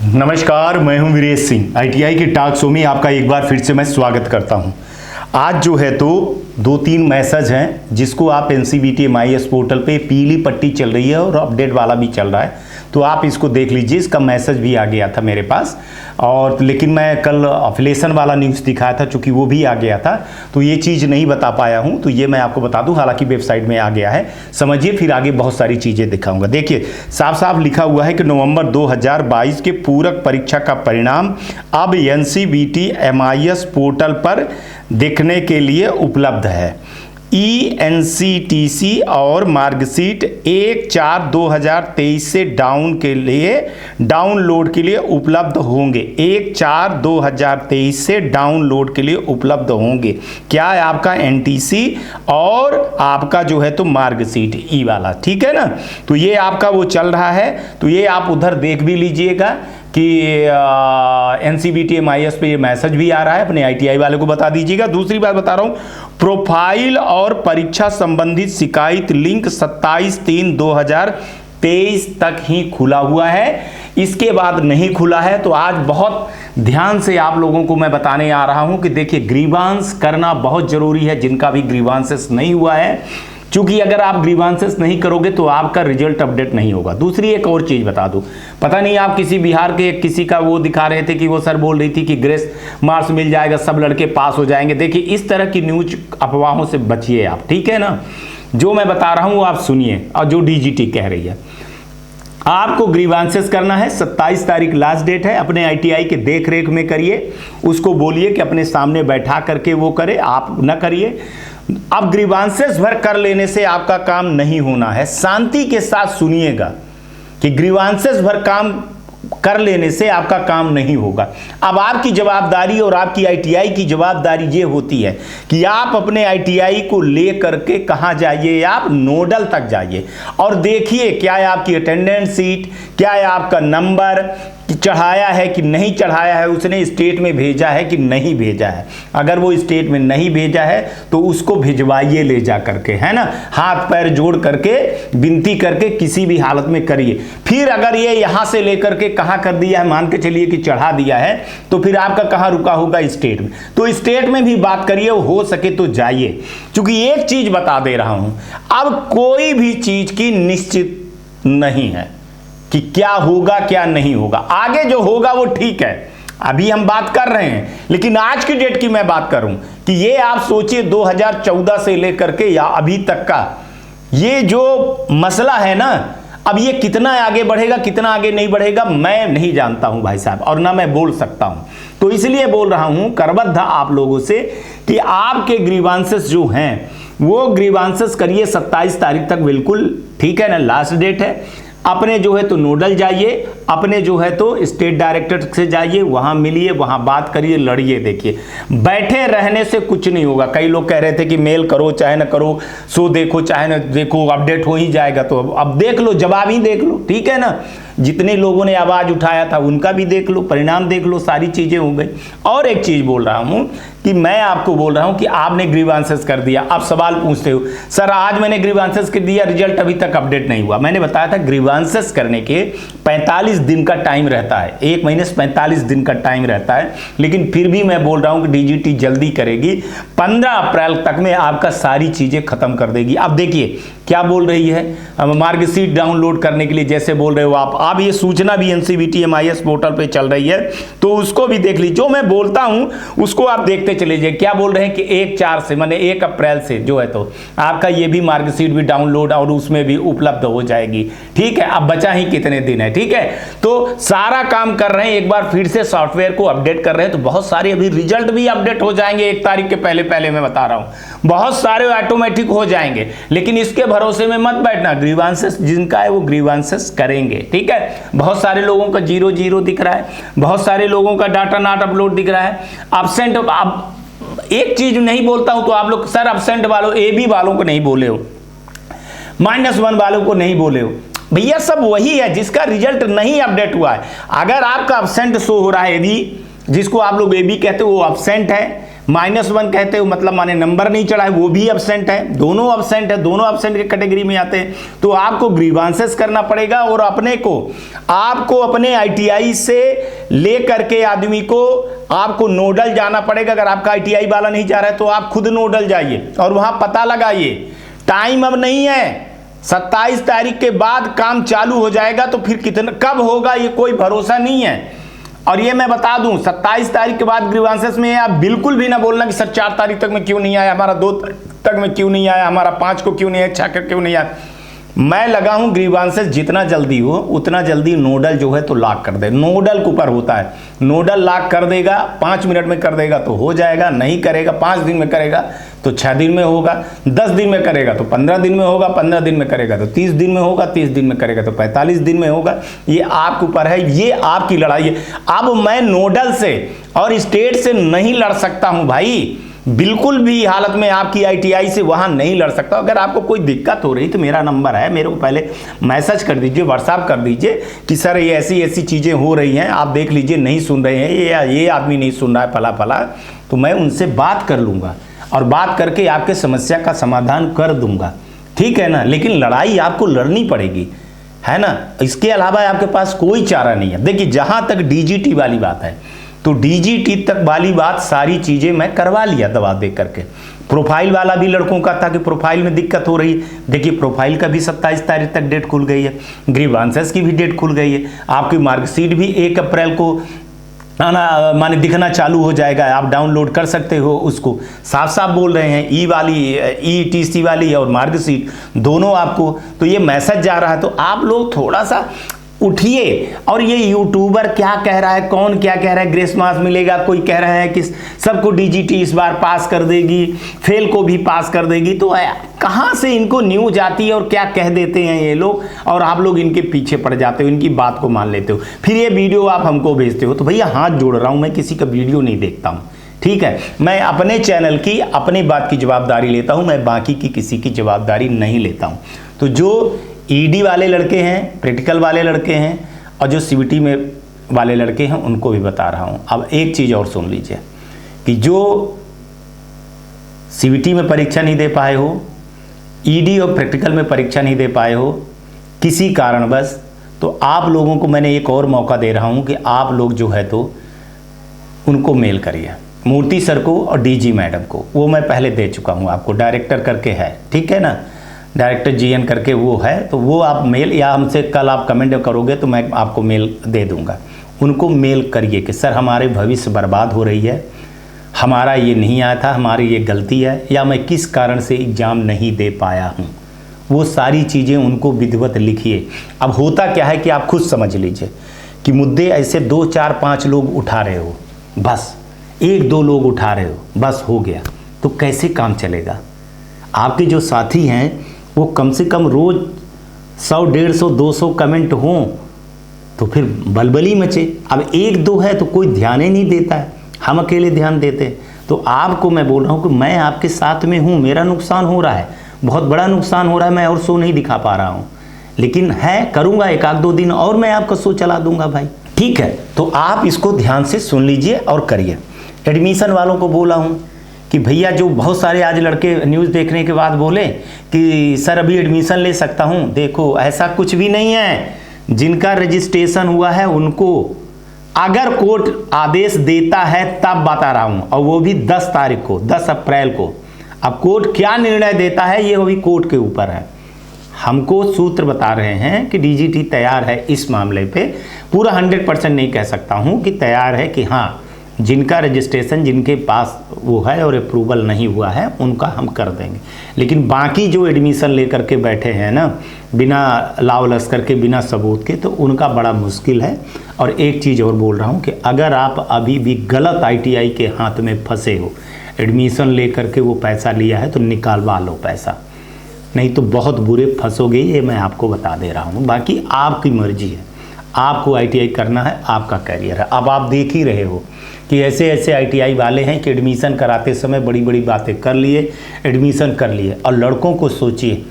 नमस्कार, मैं हूं वीरेश सिंह। आईटीआई के टॉक शो में आपका एक बार फिर से मैं स्वागत करता हूं। आज जो है तो 2-3 मैसेज हैं जिसको आप एनसीवीटी MIS पोर्टल पे पीली पट्टी चल रही है और अपडेट वाला भी चल रहा है, तो आप इसको देख लीजिए। इसका मैसेज भी आ गया था मेरे पास, और लेकिन मैं कल अफिलेशन वाला न्यूज़ दिखाया था, चूँकि वो भी आ गया था तो ये चीज़ नहीं बता पाया हूँ, तो ये मैं आपको बता दूँ। हालांकि वेबसाइट में आ गया है, समझिए, फिर आगे बहुत सारी चीज़ें दिखाऊंगा। देखिए, साफ साफ लिखा हुआ है कि नवंबर 2022 के पूरक परीक्षा का परिणाम अब एनसीवीटी MIS पोर्टल पर देखने के लिए उपलब्ध है। ENCTC और मार्कशीट 1/4/2023 से डाउनलोड के लिए उपलब्ध होंगे। 1/4/2023 से डाउनलोड के लिए उपलब्ध होंगे। क्या है? आपका NTC और आपका जो है तो मार्कशीट ई वाला, ठीक है ना। तो ये आपका वो चल रहा है, तो ये आप उधर देख भी लीजिएगा कि एनसीवीटी MIS पे ये मैसेज भी आ रहा है। अपने ITI वाले को बता दीजिएगा। दूसरी बात बता रहा हूँ, प्रोफाइल और परीक्षा संबंधित शिकायत लिंक 27/3/2023 तक ही खुला हुआ है, इसके बाद नहीं खुला है। तो आज बहुत ध्यान से आप लोगों को मैं बताने आ रहा हूं कि देखिए, ग्रीवांस करना बहुत जरूरी है। जिनका भी ग्रीवांसेस नहीं हुआ है, क्योंकि अगर आप ग्रीवांसेस नहीं करोगे तो आपका रिजल्ट अपडेट नहीं होगा। दूसरी एक और चीज बता दूं, पता नहीं आप किसी बिहार के किसी का वो दिखा रहे थे कि वो सर बोल रही थी कि ग्रेस मार्क्स मिल जाएगा, सब लड़के पास हो जाएंगे। देखिए, इस तरह की न्यूज अफवाहों से बचिए आप, ठीक है ना। जो मैं बता रहा हूं आप सुनिए, और जो DGT कह रही है, आपको ग्रीवांसेस करना है। 27 तारीख लास्ट डेट है। अपने ITI के देख रेख में करिए, उसको बोलिए कि अपने सामने बैठा करके वो करे, आप न करिए। अब ग्रीवांसेस भर कर लेने से आपका काम नहीं होना है। शांति के साथ सुनिएगा कि ग्रीवांसेस भर काम कर लेने से आपका काम नहीं होगा। अब आपकी जवाबदारी और आपकी ITI की जवाबदारी ये होती है कि आप अपने ITI को ले करके कहाँ जाइए, आप नोडल तक जाइए और देखिए क्या है आपकी अटेंडेंस सीट, क्या है आपका नंबर, चढ़ाया है कि नहीं चढ़ाया है, उसने स्टेट में भेजा है कि नहीं भेजा है। अगर वो स्टेट में नहीं भेजा है तो उसको भिजवाइए ले जा करके, है ना। हाथ पैर जोड़ करके विनती करके किसी भी हालत में करिए। फिर अगर ये यहाँ से लेकर के कहाँ कर दिया है, मान के चलिए कि चढ़ा दिया है, तो फिर आपका कहाँ रुका होगा? स्टेट में। तो स्टेट में भी बात करिए, हो सके तो जाइए। क्योंकि एक चीज बता दे रहा हूं, अब कोई भी चीज की निश्चित नहीं है कि क्या होगा क्या नहीं होगा। आगे जो होगा वो ठीक है, अभी हम बात कर रहे हैं, लेकिन आज की डेट की मैं बात करूं कि ये आप सोचिए 2014 से लेकर के या अभी तक का ये जो मसला है ना, अब ये कितना आगे बढ़ेगा कितना आगे नहीं बढ़ेगा मैं नहीं जानता हूं भाई साहब, और ना मैं बोल सकता हूं। तो इसलिए बोल रहा हूं करबद्ध आप लोगों से कि आपके ग्रीवांसेस जो हैं वो ग्रीवांसेस करिए 27 तारीख तक, बिल्कुल ठीक है ना, लास्ट डेट है। अपने जो है तो नोडल जाइए, अपने जो है तो स्टेट डायरेक्टर से जाइए, वहां मिलिए, वहां बात करिए, लड़िए। देखिए, बैठे रहने से कुछ नहीं होगा। कई लोग कह रहे थे कि मेल करो चाहे ना करो, सो देखो चाहे ना देखो, अपडेट हो ही जाएगा। तो अब देख लो, जवाब ही देख लो, ठीक है ना। जितने लोगों ने आवाज उठाया था उनका भी देख लो, परिणाम देख लो, सारी चीजें हो गई। और एक चीज बोल रहा हूं कि मैं आपको बोल रहा हूं कि आपने ग्रीवांसेस कर दिया। आप सवाल पूछते हो, सर आज मैंने ग्रीवांसेस कर दिया, रिजल्ट अभी तक अपडेट नहीं हुआ। मैंने बताया था ग्रीवांसेस करने के 45 दिन का टाइम रहता है, 1 महीने से 45 दिन का टाइम रहता है। लेकिन फिर भी मैं बोल रहा हूं कि DGT जल्दी करेगी, 15 अप्रैल तक में आपका सारी चीजें खत्म कर देगी। अब देखिए क्या बोल रही है, मार्कशीट डाउनलोड करने के लिए जैसे बोल रहे हो आप ये सूचना भी एनसीवीटी MIS पोर्टल पे चल रही है, तो उसको भी देख लीजिए। जो मैं बोलता हूं उसको आप देखते चले जाइए। क्या बोल रहे हैं कि 1/4 से माने 1 अप्रैल से जो है तो आपका ये भी मार्कशीट भी डाउनलोड और उसमें भी उपलब्ध हो जाएगी, ठीक है। अब बचा ही कितने दिन है, ठीक है। तो सारा काम कर रहे हैं, एक बार फिर से सॉफ्टवेयर को अपडेट कर रहे हैं, तो बहुत सारे अभी रिजल्ट भी अपडेट हो जाएंगे 1 तारीख के पहले मैं बता रहा हूं, बहुत सारे ऑटोमेटिक हो जाएंगे। लेकिन इसके भरोसे में मत बैठना, ग्रीवांसेस जिनका है वो ग्रीवांसेस करेंगे, ठीक है। बहुत सारे लोगों का 0 दिख रहा है, बहुत सारे लोगों का डाटा नॉट अपलोड दिख रहा है, एब्सेंट। अब एक चीज नहीं बोलता हूं तो आप लोग सर एब्सेंट वालों, AB वालों को नहीं बोले हो, -1 वालों को नहीं बोले हो। भैया सब वही है जिसका रिजल्ट नहीं अपडेट हुआ है। अगर आपका एब्सेंट शो हो रहा है, AB जिसको आप लोग AB कहते हो, वो एब्सेंट है, -1 कहते हो मतलब माने नंबर नहीं चढ़ा है, वो भी एब्सेंट है, दोनों एब्सेंट है, दोनों एब्सेंट के कैटेगरी में आते हैं। तो आपको ग्रीवांसेस करना पड़ेगा और आपको अपने ITI से लेकर के आदमी को आपको नोडल जाना पड़ेगा। अगर आपका ITI वाला नहीं जा रहा है तो आप खुद नोडल जाइए और वहां पता लगाइए। टाइम अब नहीं है, 27 तारीख के बाद काम चालू हो जाएगा, तो फिर कितना कब होगा ये कोई भरोसा नहीं है। और ये मैं बता दूं 27 तारीख के बाद ग्रीवांसेस में आप बिल्कुल भी ना बोलना कि सर 4 तारीख तक में क्यों नहीं आया, हमारा 2 तक में क्यों नहीं आया, हमारा 5 को क्यों नहीं आया, 6 को क्यों नहीं आया। मैं लगा हूं ग्रीवांसेस जितना जल्दी हो उतना जल्दी नोडल जो है तो लॉक कर दे। नोडल के ऊपर होता है, नोडल लॉक कर देगा, 5 मिनट में कर देगा तो हो जाएगा, नहीं करेगा 5 दिन में करेगा तो 6 दिन में होगा, 10 दिन में करेगा तो 15 दिन में होगा, 15 दिन में करेगा तो 30 दिन में होगा, 30 दिन में करेगा तो 45 दिन में होगा। ये आपके ऊपर है, ये आपकी लड़ाई है। अब मैं नोडल से और स्टेट से नहीं लड़ सकता हूं भाई, बिल्कुल भी हालत में आपकी ITI से वहां नहीं लड़ सकता। अगर आपको कोई दिक्कत हो रही तो मेरा नंबर है, मेरे को पहले मैसेज कर दीजिए, व्हाट्सएप कर दीजिए कि सर ये ऐसी ऐसी चीज़ें हो रही हैं, आप देख लीजिए, नहीं सुन रहे हैं, ये आदमी नहीं सुन रहा है फला फला, तो मैं उनसे बात कर लूँगा और बात करके आपके समस्या का समाधान कर दूंगा, ठीक है ना। लेकिन लड़ाई आपको लड़नी पड़ेगी, है ना, इसके अलावा आपके पास कोई चारा नहीं है। देखिए जहाँ तक DGT वाली बात है तो DGT तक वाली बात सारी चीज़ें मैं करवा लिया दवा दे करके। प्रोफाइल वाला भी लड़कों का था कि प्रोफाइल में दिक्कत हो रही, देखिए प्रोफाइल का भी 27 तारीख तक डेट खुल गई है, ग्रीवांसेस की भी डेट खुल गई है, आपकी मार्कशीट भी 1 अप्रैल को माने दिखना चालू हो जाएगा, आप डाउनलोड कर सकते हो उसको। साफ साफ बोल रहे हैं, ई वाली ETC वाली और मार्कशीट दोनों आपको, तो ये मैसेज जा रहा है। तो आप लोग थोड़ा सा उठिए। और ये यूट्यूबर क्या कह रहा है, कौन क्या कह रहा है, ग्रेस मार्क्स मिलेगा, कोई कह रहा है कि सबको DGT इस बार पास कर देगी, फेल को भी पास कर देगी, तो कहाँ से इनको न्यूज आती है और क्या कह देते हैं ये लोग, और आप लोग इनके पीछे पड़ जाते हो, इनकी बात को मान लेते हो, फिर ये वीडियो आप हमको भेजते हो। तो भैया हाथ जोड़ रहा हूँ, मैं किसी का वीडियो नहीं देखता हूँ, ठीक है। मैं अपने चैनल की अपनी बात की जवाबदारी लेता हूँ, मैं बाकी की किसी की जवाबदारी नहीं लेता हूँ। तो जो ED वाले लड़के हैं, प्रैक्टिकल वाले लड़के हैं और जो CBT में वाले लड़के हैं उनको भी बता रहा हूँ। अब एक चीज़ और सुन लीजिए कि जो CBT में परीक्षा नहीं दे पाए हो, ED और प्रैक्टिकल में परीक्षा नहीं दे पाए हो किसी कारणवश, तो आप लोगों को मैंने एक और मौका दे रहा हूँ कि आप लोग जो है तो उनको मेल करिए, मूर्ति सर को और DG मैडम को। वो मैं पहले दे चुका हूँ आपको, डायरेक्टर करके है, ठीक है ना, डायरेक्टर GN करके वो है, तो वो आप मेल या हमसे कल आप कमेंट करोगे तो मैं आपको मेल दे दूंगा। उनको मेल करिए कि सर हमारे भविष्य बर्बाद हो रही है, हमारा ये नहीं आया था, हमारी ये गलती है, या मैं किस कारण से एग्ज़ाम नहीं दे पाया हूँ। वो सारी चीज़ें उनको विधिवत लिखिए। अब होता क्या है कि आप खुद समझ लीजिए कि मुद्दे ऐसे 2 4 5 लोग उठा रहे हो, बस 1-2 लोग उठा रहे हो, बस हो गया, तो कैसे काम चलेगा। आपके जो साथी हैं वो कम से कम रोज़ 100 150 200 कमेंट हों तो फिर बलबली मचे। अब 1-2 है तो कोई ध्यान ही नहीं देता है, हम अकेले ध्यान देते हैं। तो आपको मैं बोल रहा हूँ कि मैं आपके साथ में हूँ, मेरा नुकसान हो रहा है, बहुत बड़ा नुकसान हो रहा है, मैं और शो नहीं दिखा पा रहा हूँ, लेकिन है करूँगा 1-2 दिन और मैं आपका शो चला दूंगा भाई, ठीक है। तो आप इसको ध्यान से सुन लीजिए और करिए। एडमिशन वालों को बोला हूँ कि भैया, जो बहुत सारे आज लड़के न्यूज़ देखने के बाद बोले कि सर अभी एडमिशन ले सकता हूं, देखो ऐसा कुछ भी नहीं है। जिनका रजिस्ट्रेशन हुआ है उनको अगर कोर्ट आदेश देता है तब बता रहा हूं, और वो भी 10 तारीख को, 10 अप्रैल को। अब कोर्ट क्या निर्णय देता है ये अभी कोर्ट के ऊपर है। हमको सूत्र बता रहे हैं कि DGT तैयार है इस मामले पे, पूरा 100% नहीं कह सकता हूं कि तैयार है कि हाँ जिनका रजिस्ट्रेशन जिनके पास वो है और अप्रूवल नहीं हुआ है उनका हम कर देंगे। लेकिन बाकी जो एडमिशन लेकर के बैठे हैं ना, बिना लाव लश्कर के, बिना सबूत के, तो उनका बड़ा मुश्किल है। और एक चीज़ और बोल रहा हूँ कि अगर आप अभी भी गलत ITI के हाथ में फंसे हो, एडमिशन लेकर के वो पैसा लिया है तो निकालवा लो पैसा, नहीं तो बहुत बुरे फंसोगे, ये मैं आपको बता दे रहा हूँ। बाकी आपकी मर्जी है, आपको ITI करना है, आपका करियर है। अब आप देख ही रहे हो कि ऐसे ऐसे ITI वाले हैं कि एडमिशन कराते समय बड़ी बड़ी बातें कर लिए, एडमिशन कर लिए। और लड़कों को सोचिए,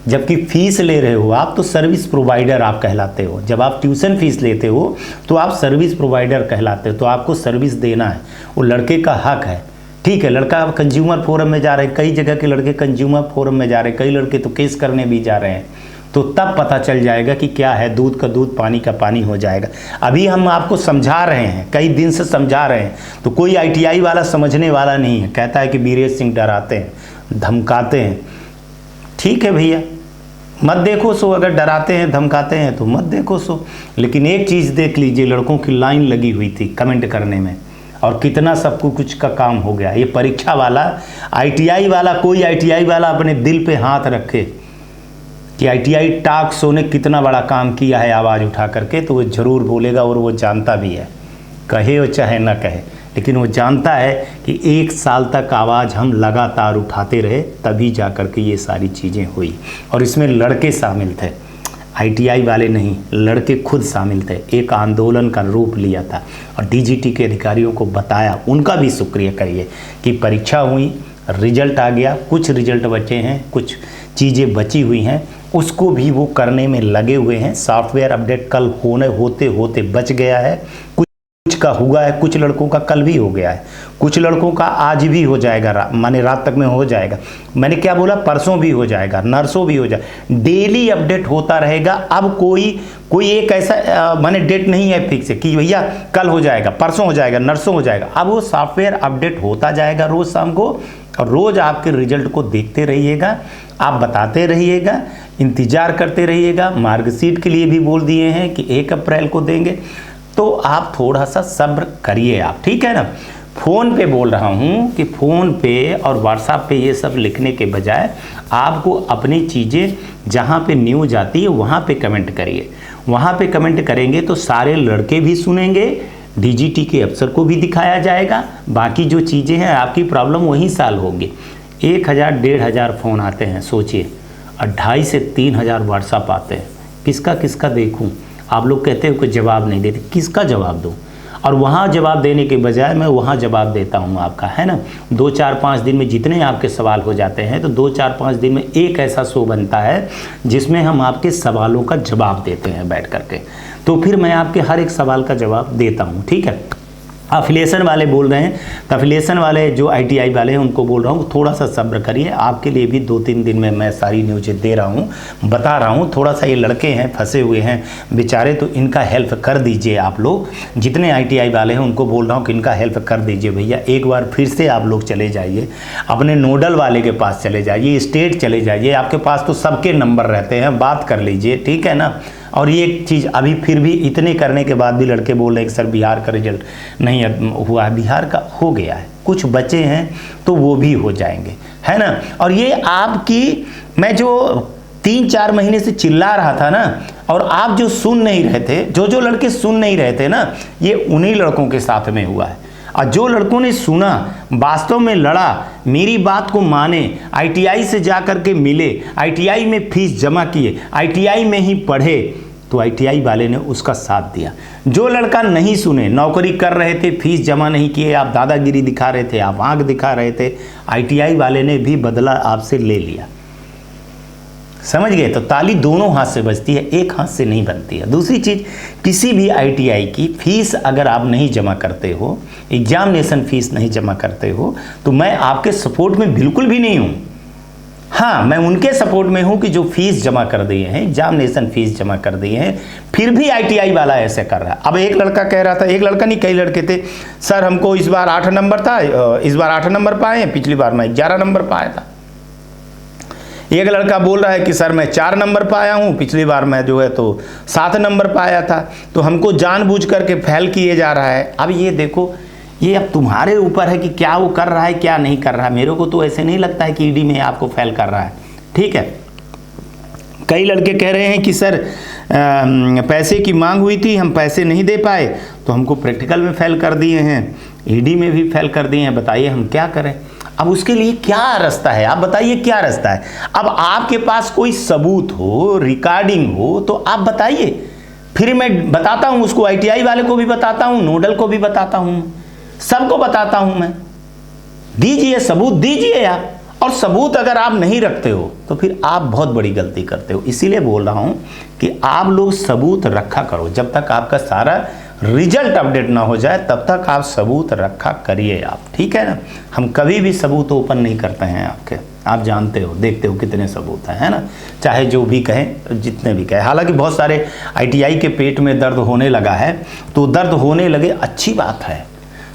जबकि फ़ीस ले रहे हो आप तो सर्विस प्रोवाइडर आप कहलाते हो। जब आप ट्यूशन फीस लेते हो तो आप सर्विस प्रोवाइडर कहलाते हो, तो आपको सर्विस देना है, वो लड़के का हक है ठीक है, लड़का कंज्यूमर फोरम में जा रहे हैं, कई जगह के लड़के कंज्यूमर फोरम में जा रहे हैं, कई लड़के तो केस करने भी जा रहे हैं। तो तब पता चल जाएगा कि क्या है, दूध का दूध पानी का पानी हो जाएगा। अभी हम आपको समझा रहे हैं, कई दिन से समझा रहे हैं, तो कोई ITI वाला समझने वाला नहीं है। कहता है कि वीरेश सिंह डराते हैं, धमकाते हैं। ठीक है भैया, मत देखो सो, अगर डराते हैं धमकाते हैं तो मत देखो सो। लेकिन एक चीज़ देख लीजिए, लड़कों की लाइन लगी हुई थी कमेंट करने में, और कितना सबको कुछ का काम हो गया। ये परीक्षा वाला, ITI वाला, कोई ITI वाला अपने दिल पे हाथ रखे कि ITI टॉक शो ने कितना बड़ा काम किया है आवाज़ उठा करके, तो वो ज़रूर बोलेगा, और वो जानता भी है, कहे और चाहे ना कहे, लेकिन वो जानता है कि 1 साल तक आवाज़ हम लगातार उठाते रहे, तभी जा कर के ये सारी चीज़ें हुई। और इसमें लड़के शामिल थे, ITI वाले नहीं, लड़के खुद शामिल थे। एक आंदोलन का रूप लिया था और DGT के अधिकारियों को बताया। उनका भी शुक्रिया करिए कि परीक्षा हुई, रिजल्ट आ गया, कुछ रिजल्ट बचे हैं, कुछ चीज़ें बची हुई हैं, उसको भी वो करने में लगे हुए हैं। सॉफ्टवेयर अपडेट कल होते होते बच गया है, कुछ का हुआ है, कुछ लड़कों का कल भी हो गया है, कुछ लड़कों का आज भी हो जाएगा, माने रात तक में हो जाएगा। मैंने क्या बोला, परसों भी हो जाएगा, नरसों भी हो जाएगा। डेली अपडेट होता रहेगा। अब कोई एक ऐसा माने डेट नहीं है फिक्स कि भैया कल हो जाएगा, परसों हो जाएगा, नरसों हो जाएगा। अब वो सॉफ्टवेयर अपडेट होता जाएगा रोज़ शाम को, और रोज़ आपके रिजल्ट को देखते रहिएगा, आप बताते रहिएगा, इंतज़ार करते रहिएगा। मार्कशीट के लिए भी बोल दिए हैं कि 1 अप्रैल को देंगे, तो आप थोड़ा सा सब्र करिए आप, ठीक है ना। फ़ोन पे बोल रहा हूँ कि फ़ोन पे और व्हाट्सएप पे ये सब लिखने के बजाय आपको अपनी चीज़ें जहाँ पे न्यूज़ आती है वहाँ पे कमेंट करिए। वहाँ पे कमेंट करेंगे तो सारे लड़के भी सुनेंगे, DGT के अफसर को भी दिखाया जाएगा, बाकी जो चीज़ें हैं आपकी प्रॉब्लम वहीं सॉल्व होगी। 1000 1500 फ़ोन आते हैं, सोचिए, और 2500 से 3000 व्हाट्सएप आते हैं। किसका किसका देखूं? आप लोग कहते हो कि जवाब नहीं देते, किसका जवाब दूं? और वहाँ जवाब देने के बजाय मैं वहाँ जवाब देता हूँ आपका, है ना। 2-4-5 दिन में जितने आपके सवाल हो जाते हैं, तो 2-4-5 दिन में एक ऐसा शो बनता है जिसमें हम आपके सवालों का जवाब देते हैं बैठ करके। तो फिर मैं आपके हर एक सवाल का जवाब देता हूँ, ठीक है। अफिलिएशन वाले बोल रहे हैं, तो अफिलिएशन वाले जो ITI वाले हैं उनको बोल रहा हूँ थोड़ा सा सब्र करिए। आपके लिए भी 2-3 दिन में मैं सारी न्यूज़ें दे रहा हूँ, बता रहा हूँ। थोड़ा सा ये लड़के हैं फंसे हुए हैं बेचारे, तो इनका हेल्प कर दीजिए आप लोग। जितने ITI वाले हैं उनको बोल रहा हूँ कि इनका हेल्प कर दीजिए भैया। एक बार फिर से आप लोग चले जाइए, अपने नोडल वाले के पास चले जाइए, स्टेट चले जाइए, आपके पास तो सबके नंबर रहते हैं, बात कर लीजिए, ठीक है ना। और ये एक चीज़, अभी फिर भी इतने करने के बाद भी लड़के बोल रहे हैं कि सर बिहार का रिजल्ट नहीं हुआ है। बिहार का हो गया है, कुछ बचे हैं तो वो भी हो जाएंगे, है ना। और ये आपकी, मैं जो 3-4 महीने से चिल्ला रहा था ना, और आप जो सुन नहीं रहे थे, जो लड़के सुन नहीं रहे थे ना, ये उन्हीं लड़कों के साथ में हुआ है। और जो लड़कों ने सुना, वास्तव में लड़ा, मेरी बात को माने, ITI से जा कर के मिले, ITI में फीस जमा किए, ITI में ही पढ़े, तो ITI वाले ने उसका साथ दिया। जो लड़का नहीं सुने, नौकरी कर रहे थे, फीस जमा नहीं किए, आप दादागिरी दिखा रहे थे, आप आंख दिखा रहे थे, ITI वाले ने भी बदला आपसे ले लिया। समझ गए? तो ताली दोनों हाथ से बजती है, एक हाथ से नहीं बनती है। दूसरी चीज़, किसी भी ITI की फीस अगर आप नहीं जमा करते हो, एग्जामिनेशन फीस नहीं जमा करते हो, तो मैं आपके सपोर्ट में बिल्कुल भी नहीं हूँ। हाँ, मैं उनके सपोर्ट में हूँ कि जो फीस जमा कर दिए हैं, एग्जामिनेशन फीस जमा कर दिए हैं, फिर भी ITI वाला ऐसे कर रहा है। अब एक लड़का कह रहा था, एक लड़का नहीं कई लड़के थे, सर हमको इस बार 8 नंबर था, इस बार 8 नंबर पाए हैं, पिछली बार मैं 11 नंबर पाया था। एक लड़का बोल रहा है कि सर मैं 4 नंबर पाया हूँ, पिछली बार मैं जो है तो 7 नंबर पाया था, तो हमको जानबूझ करके फेल किए जा रहा है। अब ये देखो, ये अब तुम्हारे ऊपर है कि क्या वो कर रहा है क्या नहीं कर रहा है। मेरे को तो ऐसे नहीं लगता है कि ED में आपको फेल कर रहा है, ठीक है। कई लड़के कह रहे हैं कि सर पैसे की मांग हुई थी, हम पैसे नहीं दे पाए, तो हमको प्रैक्टिकल में फेल कर दिए हैं, ED में भी फेल कर दिए हैं, बताइए हम क्या करें। अब उसके लिए क्या रास्ता है, आप बताइए क्या रास्ता है। अब आपके पास कोई सबूत हो, रिकॉर्डिंग हो, तो आप बताइए, फिर मैं बताता हूँ उसको, ITI वाले को भी बताता हूँ, नोडल को भी बताता हूँ, सबको बताता हूँ मैं। दीजिए सबूत, दीजिए आप। और सबूत अगर आप नहीं रखते हो तो फिर आप बहुत बड़ी गलती करते हो। इसीलिए बोल रहा हूँ कि आप लोग सबूत रखा करो। जब तक आपका सारा रिजल्ट अपडेट ना हो जाए तब तक आप सबूत रखा करिए आप, ठीक है ना। हम कभी भी सबूत ओपन नहीं करते हैं आपके, आप जानते हो, देखते हो कितने सबूत हैं, है ना। चाहे जो भी कहें, जितने भी कहें। हालांकि बहुत सारे ITI के पेट में दर्द होने लगा है, तो दर्द होने लगे अच्छी बात है,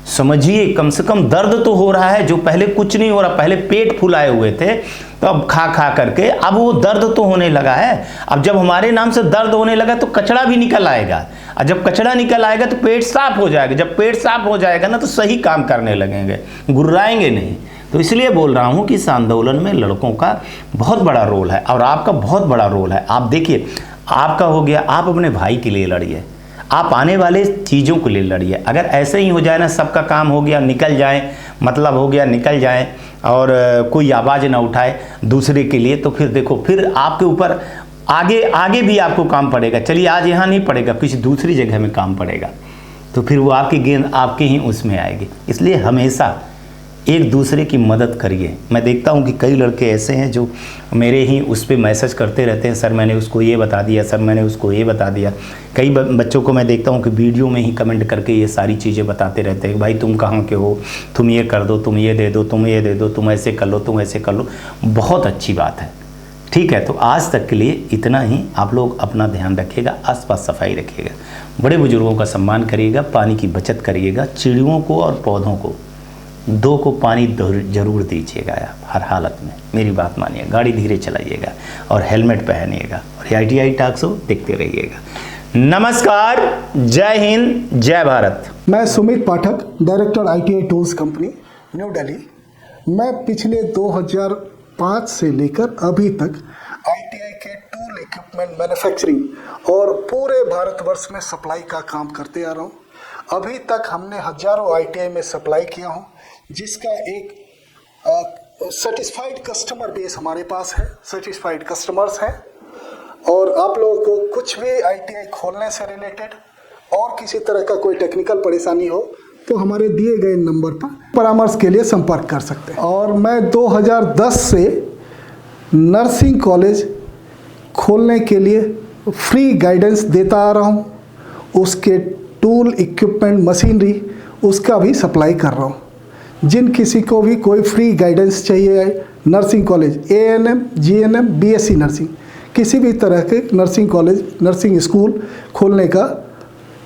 समझिए, कम से कम दर्द तो हो रहा है। जो पहले कुछ नहीं हो रहा, पहले पेट फुलाए हुए थे, तो अब खा खा करके अब वो दर्द तो होने लगा है। अब जब हमारे नाम से दर्द होने लगा तो कचड़ा भी निकल आएगा, और जब कचड़ा निकल आएगा तो पेट साफ हो जाएगा। जब पेट साफ हो जाएगा ना, तो सही काम करने लगेंगे, गुर्राएंगे नहीं। तो इसलिए बोल रहा हूं कि इस आंदोलन में लड़कों का बहुत बड़ा रोल है, और आपका बहुत बड़ा रोल है। आप देखिए, आपका हो गया, आप अपने भाई के लिए लड़िए, आप आने वाले चीज़ों को ले लड़िए। अगर ऐसे ही हो जाए ना, सबका काम हो गया निकल जाए, मतलब हो गया निकल जाए, और कोई आवाज़ ना उठाए दूसरे के लिए, तो फिर देखो, फिर आपके ऊपर आगे भी आपको काम पड़ेगा। चलिए, आज यहाँ नहीं पड़ेगा, किसी दूसरी जगह में काम पड़ेगा, तो फिर वो आपकी गेंद आपके ही उसमें आएगी। इसलिए हमेशा एक दूसरे की मदद करिए। मैं देखता हूँ कि कई लड़के ऐसे हैं जो मेरे ही उस पर मैसेज करते रहते हैं, सर मैंने उसको ये बता दिया, सर मैंने उसको ये बता दिया। कई बच्चों को मैं देखता हूँ कि वीडियो में ही कमेंट करके ये सारी चीज़ें बताते रहते हैं, भाई तुम कहाँ के हो, तुम ये कर दो, तुम ये दे दो, तुम ये दे दो, तुम ऐसे कर लो, तुम ऐसे कर लो। बहुत अच्छी बात है, ठीक है। तो आज तक के लिए इतना ही। आप लोग अपना ध्यान रखिएगा, आसपास सफाई रखिएगा, बड़े बुजुर्गों का सम्मान करिएगा, पानी की बचत करिएगा, चिड़ियों को और पौधों को 2 को पानी जरूर दीजिएगा आप हर हालत में। मेरी बात मानिए, गाड़ी धीरे चलाइएगा और हेलमेट पहनिएगा, और ITI टॉक्स हो देखते रहिएगा। नमस्कार, जय हिंद, जय भारत। मैं Sumit Pathak, director ITI tools company, new Delhi. मैं पिछले 2005 से लेकर अभी तक ITI के टूल इक्विपमेंट मैन्युफैक्चरिंग और पूरे भारतवर्ष में सप्लाई का काम करते आ रहा हूँ। अभी तक हमने हजारों ITI में सप्लाई किया हूँ, जिसका एक सेटिस्फाइड कस्टमर बेस हमारे पास है, सेटिस्फाइड कस्टमर्स हैं। और आप लोगों को कुछ भी ITI खोलने से रिलेटेड और किसी तरह का कोई टेक्निकल परेशानी हो तो हमारे दिए गए नंबर पर परामर्श के लिए संपर्क कर सकते हैं। और मैं 2010 से नर्सिंग कॉलेज खोलने के लिए फ्री गाइडेंस देता आ रहा हूँ। उसके टूल इक्विपमेंट मशीनरी उसका भी सप्लाई कर रहा हूँ। जिन किसी को भी कोई फ्री गाइडेंस चाहिए, nursing college, ANM, GNM, BSc nursing, किसी भी तरह के नर्सिंग कॉलेज, नर्सिंग स्कूल खोलने का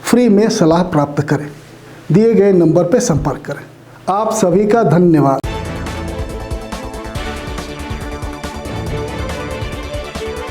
फ्री में सलाह प्राप्त करें। दिए गए नंबर पर संपर्क करें। आप सभी का धन्यवाद।